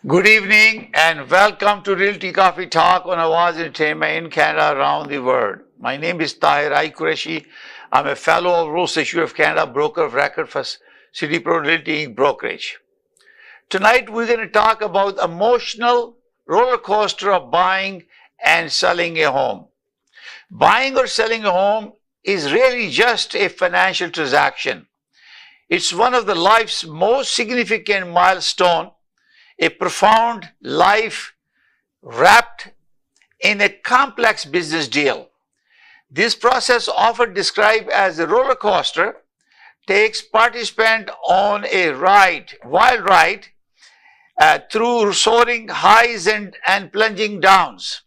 Good evening and welcome to Realty Coffee Talk on Awaz Entertainment in Canada around the world. My name is Tahir I. Qureshi. I'm a fellow of Rules Issue of Canada, broker of record for City Pro Realty Brokerage. Tonight we're going to talk about emotional roller coaster of buying and selling a home. Buying or selling a home is really just a financial transaction. It's one of the life's most significant milestones, a profound life wrapped in a complex business deal. This process, often described as a roller coaster, takes participants on a wild ride through soaring highs and plunging downs,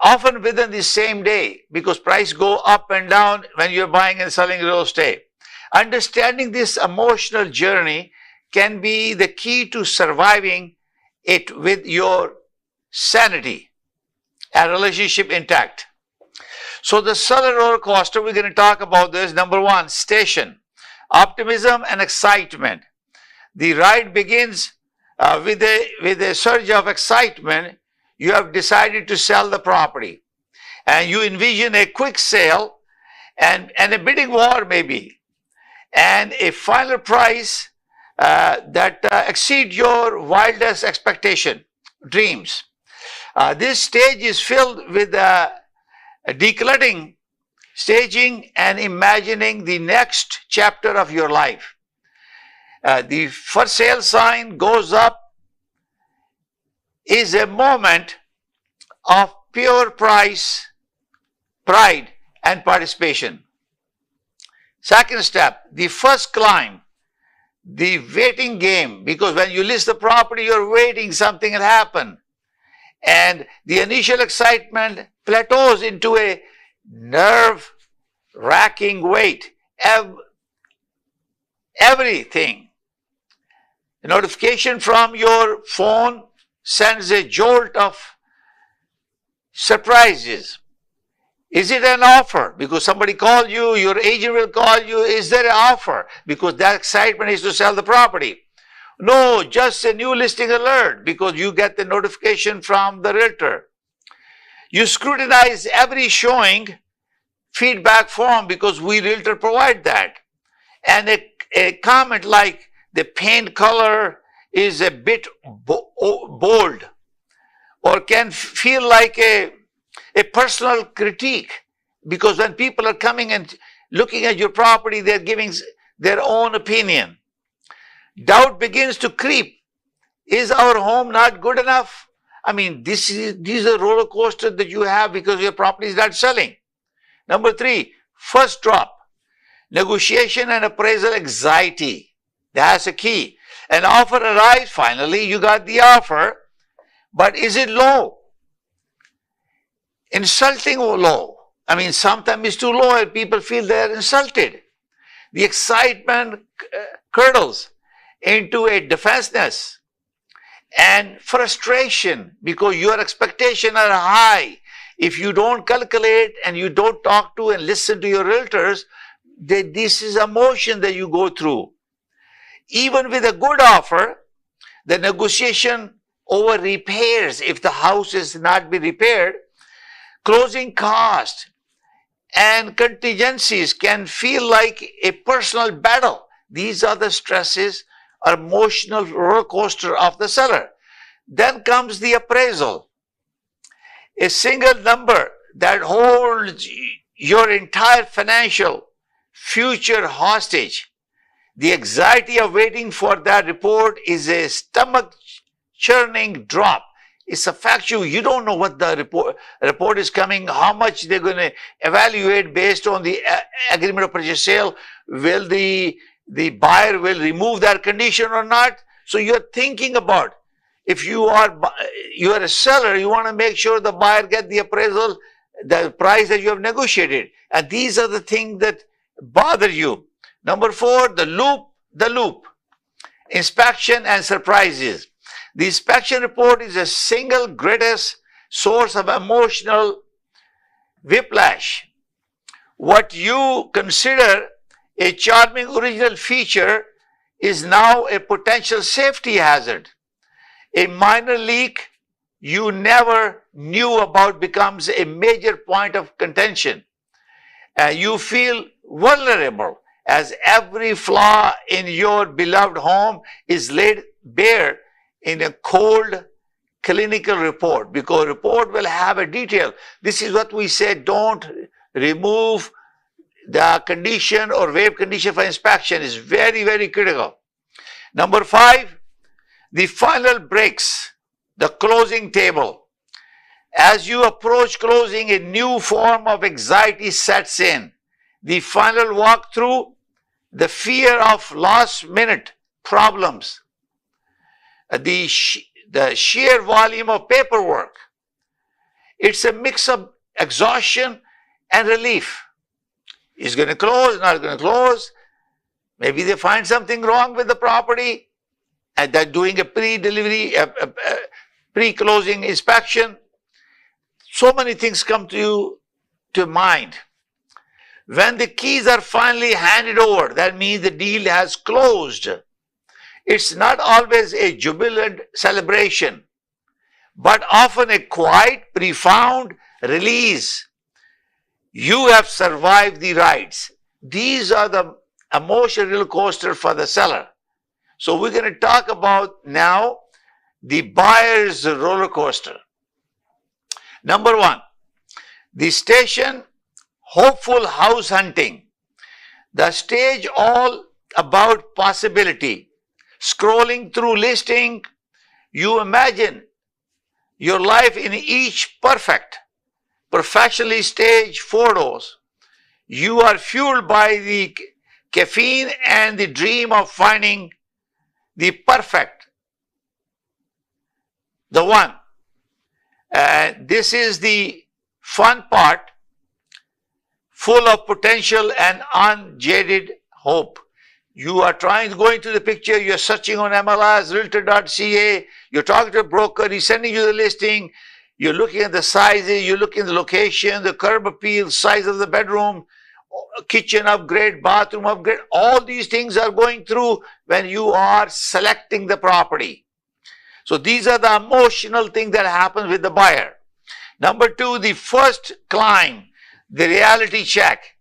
often within the same day, because prices go up and down when you're buying and selling real estate. Understanding this emotional journey can be the key to surviving it with your sanity and relationship intact. So the seller roller coaster, we're going to talk about this. Number one, station, optimism and excitement. The ride begins with a surge of excitement. You have decided to sell the property and you envision a quick sale and a bidding war maybe, and a final price that exceed your wildest expectation, dreams. This stage is filled with decluttering, staging, and imagining the next chapter of your life. The for sale sign goes up is a moment of pure pride, and participation. Second step, the first climb. The waiting game, because when you list the property, you're waiting something will happen. And the initial excitement plateaus into a nerve-wracking wait. Everything. A notification from your phone sends a jolt of surprises. Is it an offer? Because somebody called you, your agent will call you. Is there an offer? Because that excitement is to sell the property. No, just a new listing alert, because you get the notification from the realtor. You scrutinize every showing feedback form, because we realtor provide that. And a comment like the paint color is a bit bold, or can feel like a personal critique, because when people are coming and looking at your property, they're giving their own opinion. Doubt begins to creep. Is our home not good enough? I mean, these are roller coasters that you have because your property is not selling. Number three, first drop. Negotiation and appraisal anxiety. That's a key. An offer arrives, finally you got the offer, but is it low? Insulting or low. I mean, sometimes it's too low and people feel they're insulted. The excitement curdles into a defensiveness and frustration, because your expectations are high. If you don't calculate and you don't talk to and listen to your realtors, this is emotion that you go through. Even with a good offer, the negotiation over repairs, if the house is not be repaired, closing costs and contingencies can feel like a personal battle. These are the stresses or emotional roller coaster of the seller. Then comes the appraisal. A single number that holds your entire financial future hostage. The anxiety of waiting for that report is a stomach churning drop. It's a factual. You don't know what the report is coming, how much they're going to evaluate based on the agreement of purchase sale. Will the buyer will remove that condition or not? So you're thinking about, if you are a seller, you want to make sure the buyer get the appraisal, the price that you have negotiated. And these are the things that bother you. Number four, the loop. Inspection and surprises. The inspection report is a single greatest source of emotional whiplash. What you consider a charming original feature is now a potential safety hazard. A minor leak you never knew about becomes a major point of contention. You feel vulnerable as every flaw in your beloved home is laid bare in a cold clinical report, because report will have a detail. This is what we say, don't remove the condition or waive condition for inspection. Is very, very critical. Number 5, the final breaks, the closing table. As you approach closing, a new form of anxiety sets in. The final walkthrough, the fear of last minute problems, the sheer volume of paperwork. It's a mix of exhaustion and relief. Is going to close, not going to close. Maybe they find something wrong with the property and they're doing a pre-delivery, pre-closing inspection. So many things come to mind. When the keys are finally handed over, that means the deal has closed. It's not always a jubilant celebration, but often a quiet, profound release. You have survived the rides. These are the emotional roller coaster for the seller. So we're going to talk about now the buyer's roller coaster. Number 1, the station, hopeful house hunting. The stage all about possibility. Scrolling through listing, you imagine your life in each perfect, professionally staged photos. You are fueled by the caffeine and the dream of finding the perfect, the one. This is the fun part, full of potential and unjaded hope. You are trying to go into the picture, you're searching on MLS, realtor.ca, you're talking to a broker, he's sending you the listing, you're looking at the sizes, you're looking at the location, the curb appeal, size of the bedroom, kitchen upgrade, bathroom upgrade. All these things are going through when you are selecting the property. So these are the emotional things that happen with the buyer. Number 2, the first climb, the reality check.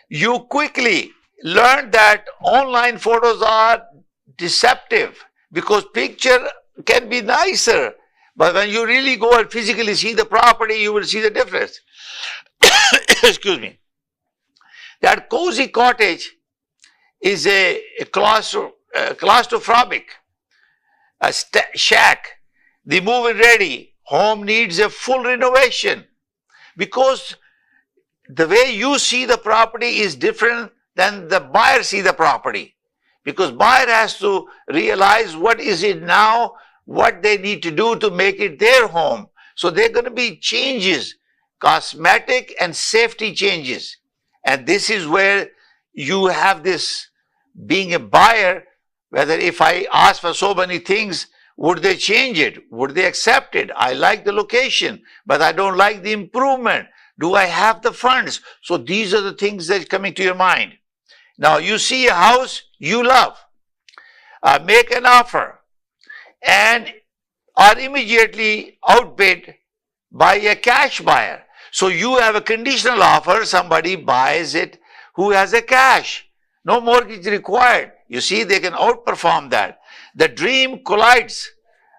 You quickly learn that online photos are deceptive because picture can be nicer, but when you really go and physically see the property, you will see the difference. Excuse me. That cozy cottage is a claustrophobic, a shack. The move-in ready home needs a full renovation because the way you see the property is different than the buyer see the property, because buyer has to realize what is it now, what they need to do to make it their home. So there are going to be changes, cosmetic and safety changes. And this is where you have this being a buyer, whether if I ask for so many things, would they change it? Would they accept it? I like the location, but I don't like the improvement. Do I have the funds? So these are the things that are coming to your mind. Now you see a house you love, make an offer, and are immediately outbid by a cash buyer. So you have a conditional offer, somebody buys it who has a cash, no mortgage required. You see, they can outperform that. The dream collides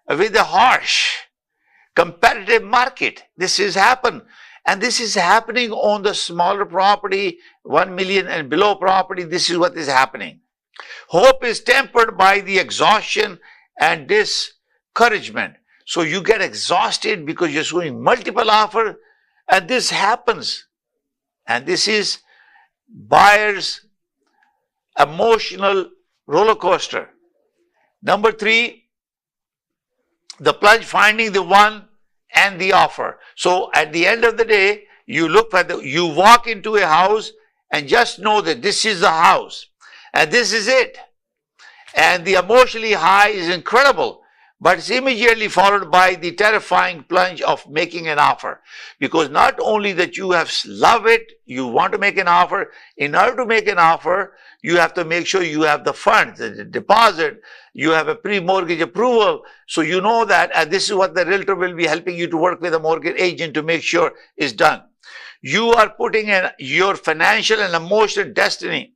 with a harsh, competitive market. This has happened. And this is happening on the smaller property, 1 million and below property. This is what is happening. Hope is tempered by the exhaustion and discouragement. So you get exhausted because you're doing multiple offers, and this happens. And this is buyer's emotional roller coaster. Number 3, the plunge, finding the one and the offer. So at the end of the day, you look for you walk into a house and just know that this is the house and this is it. And the emotionally high is incredible. but it's immediately followed by the terrifying plunge of making an offer. Because not only that you have love it, you want to make an offer. In order to make an offer, you have to make sure you have the funds, the deposit, you have a pre-mortgage approval. So you know that, and this is what the realtor will be helping you to work with a mortgage agent to make sure is done. You are putting in your financial and emotional destiny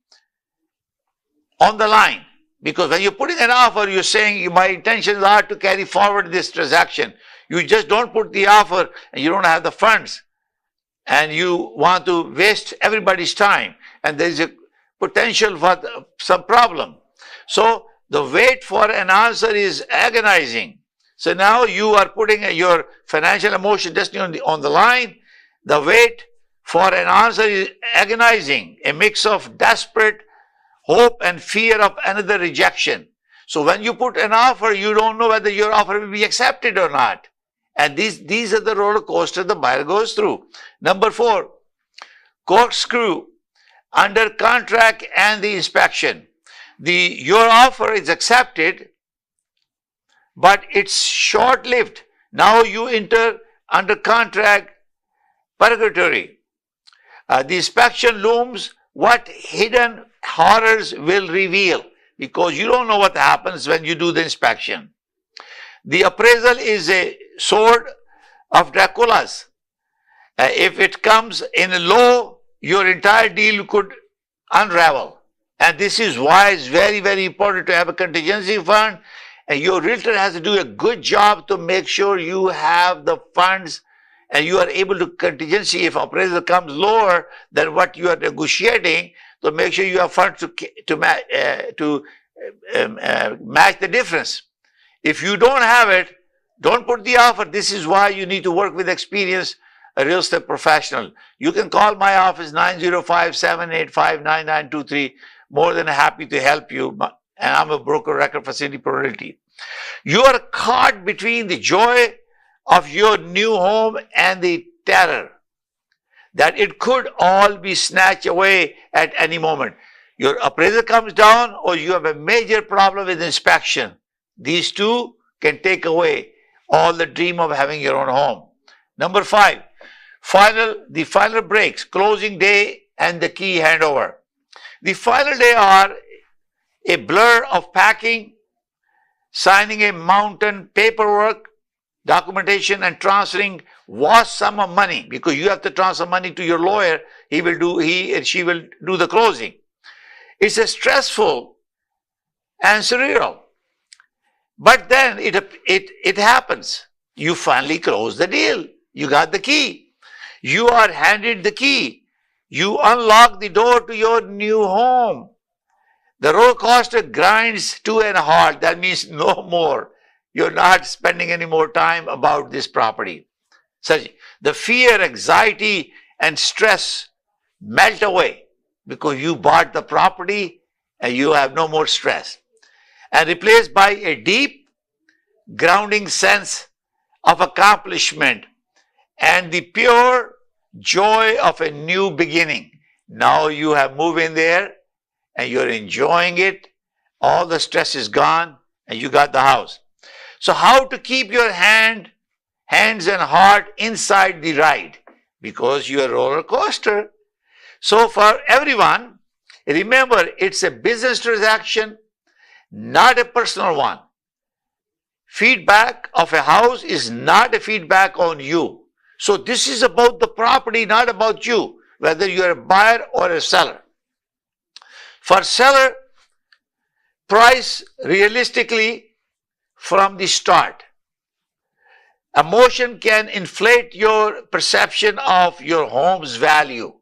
on the line. Because when you're putting an offer, you're saying my intentions are to carry forward this transaction. You just don't put the offer and you don't have the funds and you want to waste everybody's time and there is a potential for some problem. So the wait for an answer is agonizing. So now you are putting your financial emotional destiny on the line. The wait for an answer is agonizing, a mix of desperate hope and fear of another rejection. So when you put an offer, you don't know whether your offer will be accepted or not. And these are the roller coaster the buyer goes through. Number 4, corkscrew, under contract and the inspection. Your offer is accepted, but it's short-lived. Now you enter under contract purgatory. The inspection looms. What hidden horrors will reveal, because you don't know what happens when you do the inspection. The appraisal is a sword of Dracula's. If it comes in low, your entire deal could unravel. And this is why it's very, very important to have a contingency fund. And your realtor has to do a good job to make sure you have the funds and you are able to contingency if appraisal comes lower than what you are negotiating, to make sure you have funds to match the difference. If you don't have it, don't put the offer. This is why you need to work with experienced real estate professional. You can call my office 905-785-9923. More than happy to help you. And I'm a broker record for City Realty. You are caught between the joy of your new home and the terror that it could all be snatched away at any moment. Your appraisal comes down or you have a major problem with inspection. These two can take away all the dream of having your own home. Number 5, the final breaks, closing day and the key handover. The final day are a blur of packing, signing a mountain paperwork, documentation, and transferring vast sum of money, because you have to transfer money to your lawyer. He and she will do the closing. It's a stressful and surreal. But then it happens. You finally close the deal. You got the key. You are handed the key. You unlock the door to your new home. The rollercoaster grinds to a halt. That means no more. You're not spending any more time about this property. So the fear, anxiety, and stress melt away because you bought the property and you have no more stress. And replaced by a deep, grounding sense of accomplishment and the pure joy of a new beginning. Now you have moved in there and you're enjoying it. All the stress is gone and you got the house. So how to keep your hands and heart inside the ride? Because you're a roller coaster. So for everyone, remember, it's a business transaction, not a personal one. Feedback of a house is not a feedback on you. So this is about the property, not about you, whether you're a buyer or a seller. For seller, price realistically from the start. Emotion can inflate your perception of your home's value.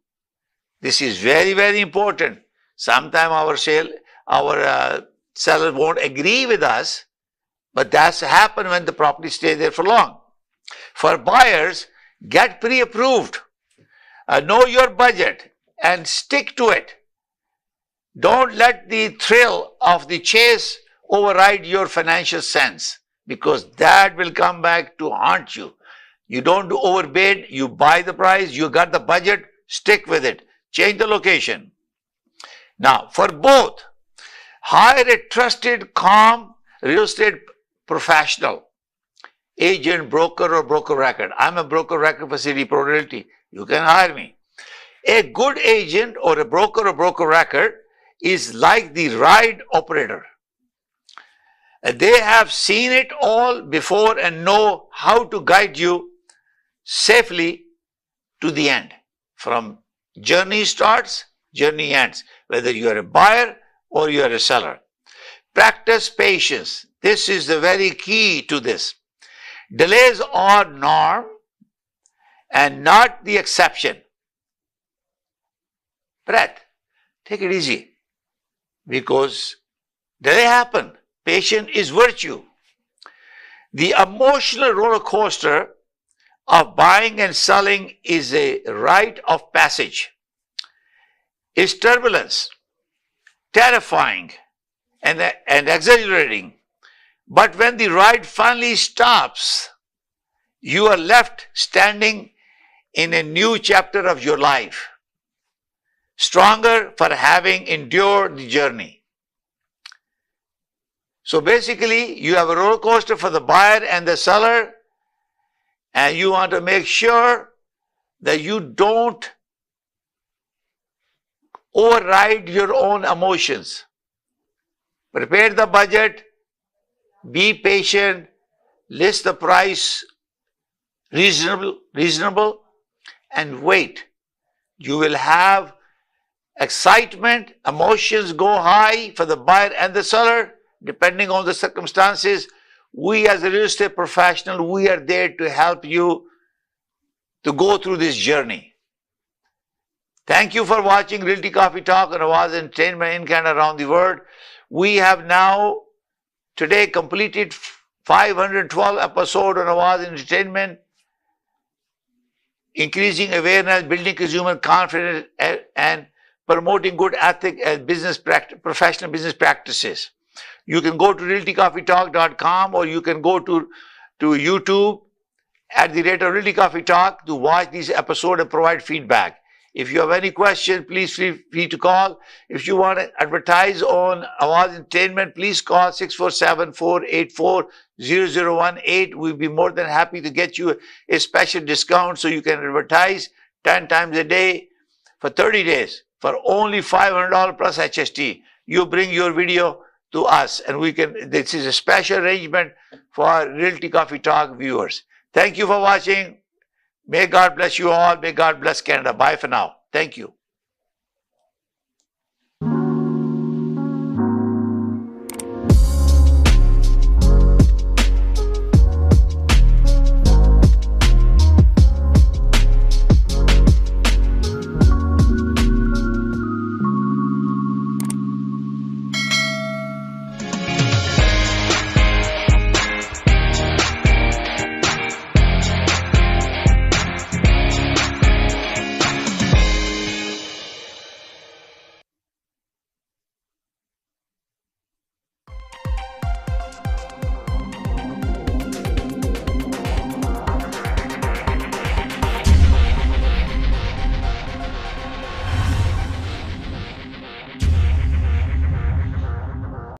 This is very, very important. Sometimes our seller won't agree with us, but that's happened when the property stays there for long. For buyers, get pre-approved. Know your budget and stick to it. Don't let the thrill of the chase override your financial sense, because that will come back to haunt you. You don't do overbid, you buy the price, you got the budget, stick with it. Change the location. Now, for both, hire a trusted, calm real estate professional, agent, broker, or broker record. I'm a broker record for City Pro Realty. You can hire me. A good agent or a broker record is like the ride operator. They have seen it all before and know how to guide you safely to the end. From journey starts, journey ends, whether you are a buyer or you are a seller. Practice patience. This is the very key to this. Delays are norm and not the exception. Breath. Take it easy, because delay happen. Patience is virtue. The emotional roller coaster of buying and selling is a rite of passage. It's turbulence, terrifying, and exhilarating. But when the ride finally stops, you are left standing in a new chapter of your life, stronger for having endured the journey. So basically, you have a roller coaster for the buyer and the seller, and you want to make sure that you don't override your own emotions. Prepare the budget, be patient, list the price reasonable, and wait. You will have excitement, emotions go high for the buyer and the seller, depending on the circumstances. We as a real estate professional, we are there to help you to go through this journey. Thank you for watching Realty Coffee Talk on Awaz Entertainment in Canada around the world. We have now today completed 512 episodes on Awaz Entertainment, increasing awareness, building consumer confidence, and promoting good ethics and professional business practices. You can go to realtycoffeetalk.com, or you can go to YouTube at the rate of Realty Coffee Talk to watch these episodes and provide feedback. If you have any questions, please feel free to call. If you want to advertise on Awaz Entertainment, please call 647-484-0018. We'll be more than happy to get you a special discount so you can advertise 10 times a day for 30 days for only $500 plus HST. You bring your video to us, and this is a special arrangement for Realty Coffee Talk viewers. Thank you for watching. May God bless you all. May God bless Canada. Bye for now. Thank you.